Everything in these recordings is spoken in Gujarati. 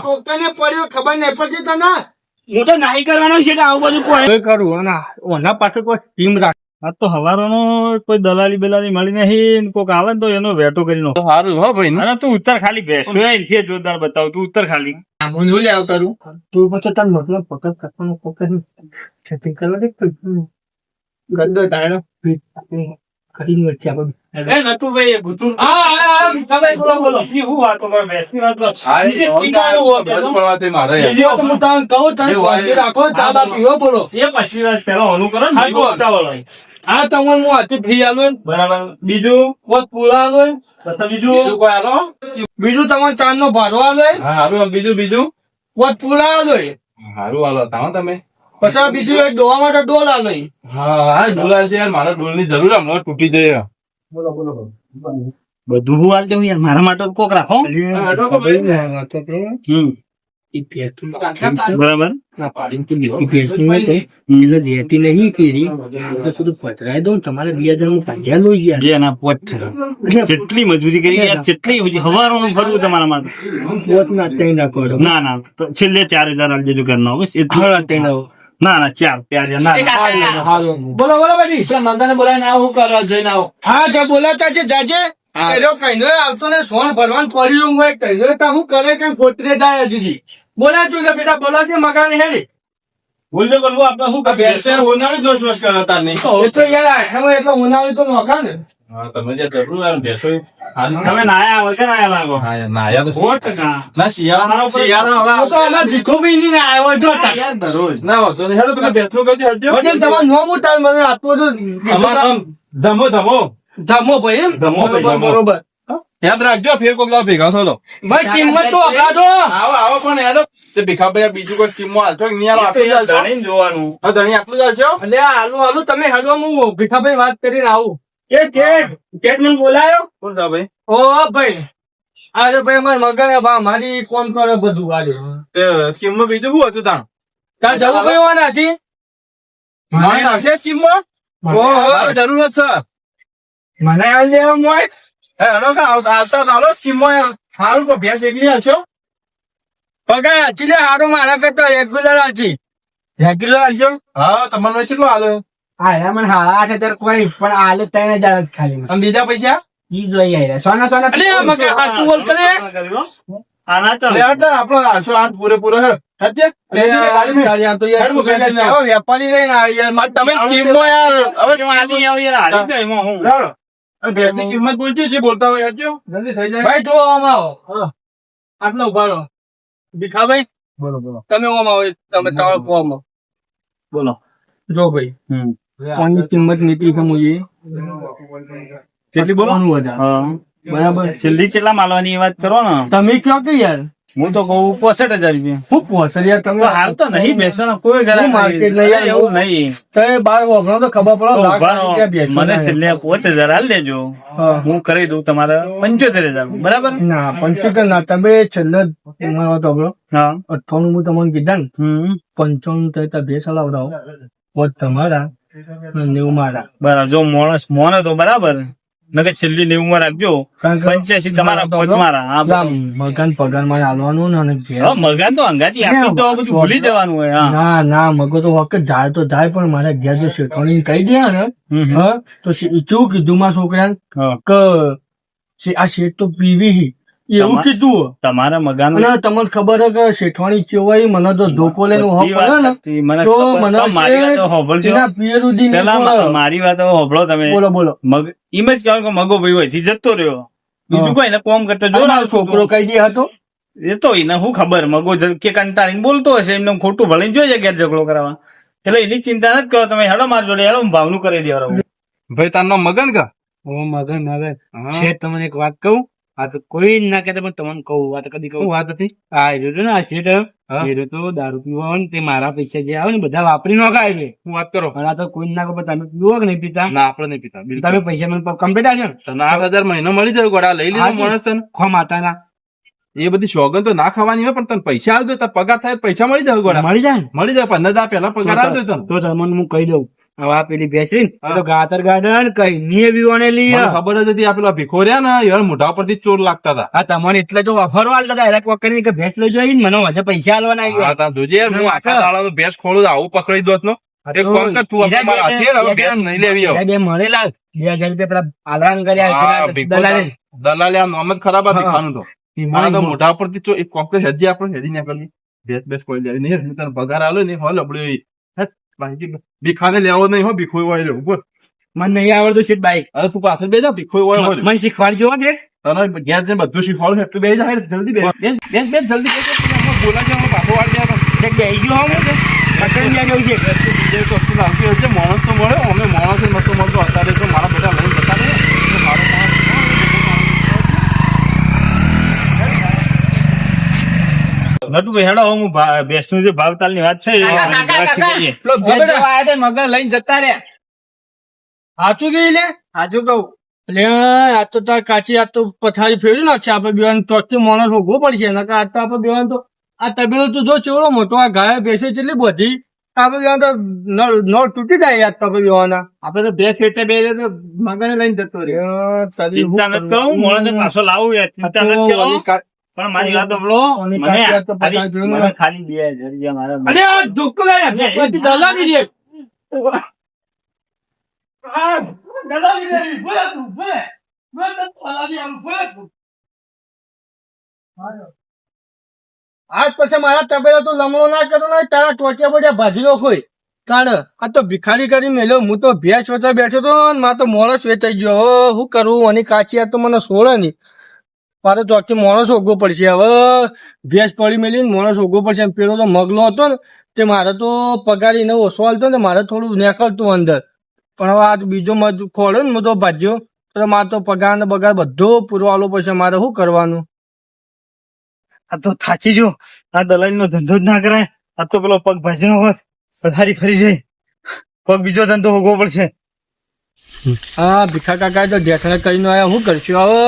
કોકને પડ્યો ખબર નહીં પડતી તને. હું તો નાહી કરવાનો છે આવું બધું કોઈ કરું અને ઓના પાછળ કોઈ ટીમ રાખ. આ તો હવારનો કોઈ દલાલી બલાલી મળી નહીં કોક આવે ને તો એનો વેટો કરી નો સારું હો ભાઈ. અને તું ઉત્તર ખાલી બેસો છે જોરદાર બતાવ તું ઉત્તર ખાલી હું શું લેવ કરું તું પછી તાર મતલબ પકડ કરવાનો પકડ ખેતી કરવા દે ગંદો તારો કરી વચ્ચે આપણે એ નટુ ભાઈ એ ભૂતું બોલો બોલો શું વાતો કરે બેસી વાત હું તને કહું તમે શાંતિ રાખો ચા બા પીવો બોલો. એ પછી વાત પેલા ઓલું કરો ને હા તમને હું હાથી ફ્રી આલો બરાબર બીજું પોત પૂળા આલો પછી બીજું બીજું તમારે ચાંદ નો ભાડો આલો બીજું પોત પૂળા આલો સારું હાલો તાવ તમે. પછી બીજું એક ડોવા માટે ડોલ આલો. હા ડોલા છે યાર, મારા ડોલ ની જરૂર હમણાં તૂટી જાય. બોલો બોલો બધું હું હાલ દઉં યાર મારા માટે કોક રાખો બરાબર રહેતી નહીં કેરી પચરાય દઉં તમારે 2000 કાઢ્યા લો યાર. બે ના પોત જેટલી મજૂરી કરી યાર જેટલી હવારોનું ફરવું તમારા માટે પોત ના ત્રણ નાખો ના ના તો છેલ્લે 4000 આપી દેજો ઘરના બસ એ ના ના 4 પ્યાર ના બોલો બોલો બધી નંદાને બોલાવીને આવું કરવા જોઈને આવો. હા જો બોલાતા છે જાજે કહીને આવતો ને સોન ભરવાનું પડ્યું હોય કહીને તો હું કરે કે ગોત્રે જાય હજી બોલાતું ને બેટા બોલાશે મકાન હેડી બોલજો બોલવું આપણે શું ઉનાળી દોષ વસ કરો તાર નહીં. એ તો યાર આઠમાં એટલે ઉનાળી તો નોખા ને. હા તમે જે જરૂર આવે બેસો. તમે નાયા વગર આયા લાગો હા નાયા તો 100% ના શિયાળા તો અમે ભીખો બી નહીં આવ્યો જો દરરોજ ના વાંધો નહીં. હેડો તમે બેસનું કરજો હટજો. વડીલ તમારું નામ ઉતાર મને આટલું બધું અમારું નામ ધમો ધમો ધમો ભાઈ એમ? ધમો ભાઈ, બરોબર, ધમો. બરોબર યાદ રાખજો ફેર કોક દાવ ભેગા થો તો. ભાઈ કિંમત તો આપડા આવો પણ હેડો તે ભીખાભાઈ બીજું કોઈ સ્કીમમાં હાલશો કે નહીં હાલો આટલું જ હાલશો? ધણીને જોવાનું હા ધણી આટલું જ હાલશો? એટલે હાલું હાલું તમે હેડો હું ભીખાભાઈ વાત કરીને આવું. એ કેટ મને બોલાયો કોણ છે ભાઈ? ઓ ભાઈ અરે ભાઈ અમારે મગન મારી કોમ કરે બધું આજે તે સ્કીમમાં બીજું શું હતું તાણ? તાર જવું ભાઈ હોવાના હતી મને આવશે સ્કીમમાં? મારે જરૂર જ છે. મને આવી દેવા મોય હેડો કે આવતા ચાલો સ્કીમમાં યાર. સારું પણ ભેંસ એકલી હાલશો? પગાર આચી લે હારો મારા કરતા રેગ્યુલર આચી રેગ્યુલર આવજો હા તમારે કેટલો હાલો? હા મને 8,000 કોઈ પણ આલે 3,000 જ ખાલી અને બીજા પૈસા? ઈ જોઈ આયા સોના સોના અલે આ મગર સાચું બોલ કરે આના તો લે હટ આપણો 808 પૂરેપૂરો હેડ. હટજે. લે ગાડી મેં. આ તો યાર વેપારી લઈને આવી યાર મારે તમે સ્કીમમાં યાર હવે આલી આવ યાર આલી દે એમાં હું લાવો. અને ભેંસની કિંમત બોલજો જે બોલતા હોય હટજો. જલ્દી થઈ જાય. ભાઈ જો આમ આવો આટલો ઉભા રહો ભીખાભાઈ બોલો બોલો. તમે ઓમ આવો તમે તમારો કોમ બોલો જો ભાઈ કોની કિંમત નીતિ છે મુજે કેટલી બોલો? હા બરાબર છેલ્લી કેટલા માલવાની એ વાત કરો ને તમે કયો કે યાર હું તો કહું 65,000 રૂપિયા હું પહોંચે યાર તમે તો હાલ તો નહીં બેસવાનો કોઈ ઘરે હું market નહીં યાર એવું નહીં તમે બાર વાપરો તો ખબર પડે લાખ ઉભા રહો. રૂપિયા બેસો મને ના. છેલ્લે 5,000 હાલ દેજો હા. હું કરી દઉં તમારે 75,000 બરાબર ના 75 ના તમે છેલ્લે તમારો તો આપણો હા 98 હું તમને કીધા ને હમ 95 તો ભેસ હલાવડાવો પોત તમારા 90 મારા બરાબર જો માણસ મોને તો બરાબર નકર છેલ્લી 90 માં રાખજો કારણ કે 85 તમારા 5 મારા હા આમ મકાન પગાર માં હાલવાનું ને અને ઘેર. હા, મરઘાન તો અંગાથી આપી તો બધું ભૂલી જવાનું હોય હા ના ના મગો તો વખત જાય તો જાય પણ મારે ઘેર જો શેઠવાણી કહી દે ને હમ. હા તો શું કીધું માં છોકરા હા. કે આ શેઠ તો પીવી એવું કીધું તમારા મગાન અને તમને ખબર હે કે શેઠવાણી કેવાય મને તો ધોકો લઈને ઉભો પડે ને તો મને મારી વાત હોભળજો એના પિયર સુધી નહીં પેલા પડે. મારી વાત હોભળો તમે બોલો બોલો મગ એમ જ કહેવાનું કે મગો ભાઈ હોય થી જતો રહ્યો બીજું કોઈ ને કોમ કરતો જો મારો છોકરો કહી દે હતો એ તો એને શું ખબર મગો કે કંટાળીને બોલતો હશે એમને ખોટું ભણીને જોઈએ ઘેર ઝઘડો કરવા એટલે એની ચિંતા નથી કરો તમે હેડો માર જોડે હેડો હું ભાવનું કરી દેવાનું ભાઈ તાર નામ મગન કા? ઓ મગન મગન શેઠ તમને એક વાત કહું આ તો કોઈ ના કહેતા પણ તમને કહું આ તો કદી કહું વાત હતી આ રહ્યો ને આ શેઠ એ તો દારૂ પીવા હોય ને તે મારા પૈસા જે આવે ને બધા વાપરી નખાય છે હું વાત કરો. અને આ તો કોઈ ના કહો તમે પીવો કે નહીં પીતા ના આપણે નહીં પીતા બિલકુલ. તમે પૈસા મને કમ્પ્લીટ આવ્યો ને તને 8,000 મહિનો મળી જાય ગોળા લઈ લીધો માણસ તને. ખો માતાના એ બધી સોગન તો ના ખાવાની હોય પણ તને પૈસા આલ દો તાર પગાર થાય તો પૈસા મળી જાય ગોળા મળી જાય ને મળી જાય 15,000 પહેલા પગાર આલ દો તને. તો તમને હું કહી દઉં હવે આ પેલી બેસી તો ગાતર ગાર્ડન કઈ ની બીવાનેલી મને ખબર જ હતી આ પેલા ભીખો રહ્યા ને યાર મોઢા પરથી ચોર લાગતા હતા. હા તમને એટલે તો ઓફર વાળતા હતા એલા કોક કરીને કે ભેંસ લઈ જોઈ મને વધે પૈસા આલવાના હા, તા જોજે યાર, હું આખા દાડાનું ભેંસ ખોલું તો આવું પકડી દોત નો. એક કામ કર, તું આપણે મારા હાથે હવે ભેંસ નહીં લેવી હવે. બે મળેલા 2000 રૂપિયા પેલા આલરાન હા, કર્યા ભીખો દલાલે. દલાલે આ નામ જ ખરાબ આ ભીખાનું તો. આ તો મોઢા પરથી ચો એક કોક હેજી આપણે હેજી ના કરી ભેંસ કોઈ લેવી નહીં. હું તને પગાર આલો ને હો લબડ્યો ભીખાને લેવો નહીં હો, ભીખો હોય લે ઉપર. મને નહીં આવડતું શીટ બાઈક અરે તું પાછળ બેજા, ભીખો હોય હોય. મને શીખવાડજો હો બેન. તને ઘેર જઈને બધું શીખવાડું એટલે બે જાય જલ્દી બે જલ્દી બે બોલા જાય પાછો વાર જાય શેક બેહી ગયો હું પકડી ગયા જવું છે. બીજે વસ્તુ લાવતી હોય છે. માણસ તો મળે, અમે માણસ નતો મળતો. અત્યારે તો મારા બેટા લઈને જતા રહે તો મારો માણસ નટુ ભાઈ હેડો હું બેસનું જે ભાવતાલની વાત છે એ મગર લઈને જતા રહ્યા. સાચું ગઈ લે સાચું કહું. એટલે આ તો તાર કાચી આ તો પથારી ફેરવી નાખશે આપણે બેવાન ચોથી માણસ ઉભો પડશે એના આ તો આપણે બેવાન તો આ તબેલો તું જો ચેવડો મોટો આ ગાય બેસે કેટલી બધી આપણે બેવાન તો નળ તૂટી જાય યાર તમે બેવાના આપણે તો ભેંસ વેચે બે તો મગને લઈને જતો રે ચિંતા નથી કરો હું મોડે પાછો લાવું યાર ચિંતા નથી કરો પણ મારી વાત સાંભળો મને ખાલી 2000 રૂપિયા મારા અરે આ ધોકો ગયા દલાલી રે દલાલી રે બોલા તું બોલે આજ પછી મારા તબેલા તો લમણો ના કરો ને તારા ટોટિયા બોટિયા ભાજી નો કોઈ કારણ આ તો ભિખારી કરી મેલ્યો. હું તો ભેંસ વેચા બેઠો તો મારે તો મોણસ વેચાઈ ગયો. હવે શું કરવું? અને કાચી આ તો મને છોડે નહીં. મારે ચોથી માણસ ઓગવો પડશે. હવે ભેંસ પડી મેલી ને માણસ ઓગવો પડશે. પેલો તો મગલો હતો ને તે મારે તો પગારીને ઓછો હાલતો ને મારે થોડું નીકળતું અંદર. પણ હવે આ બીજો મજ ખોલ્યો ને હું તો ભાજ્યો તો મારે તો પગાર ને બગાર બધો પૂરવાલો પડશે. મારે શું કરવાનું? આ તો થાચી જો આ દલાલી નો ધંધો જ ના કરાય. આ તો પેલો પગ ભાજી નો હોત પથારી ફરી જાય. પગ બીજો ધંધો ભોગવો પડશે. હા ભીખા કાકા તો ઢેઠણે કરીને આવ્યા. શું કરશું હવે?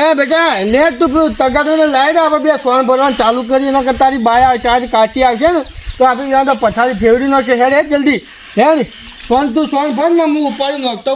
એ બેટા લે તું પેલું તગાટો લાવી દે. આપણે બે સોન ભરવાનું ચાલુ કરી એના કરતા તારી બાય તારી કાચી આવશે ને તો આપણે ત્યાં તો પથારી ફેરવી નાખે. હેડ જલ્દી હેડ સોન તું સોન ભર ને હું ઉપાડી નાખતો.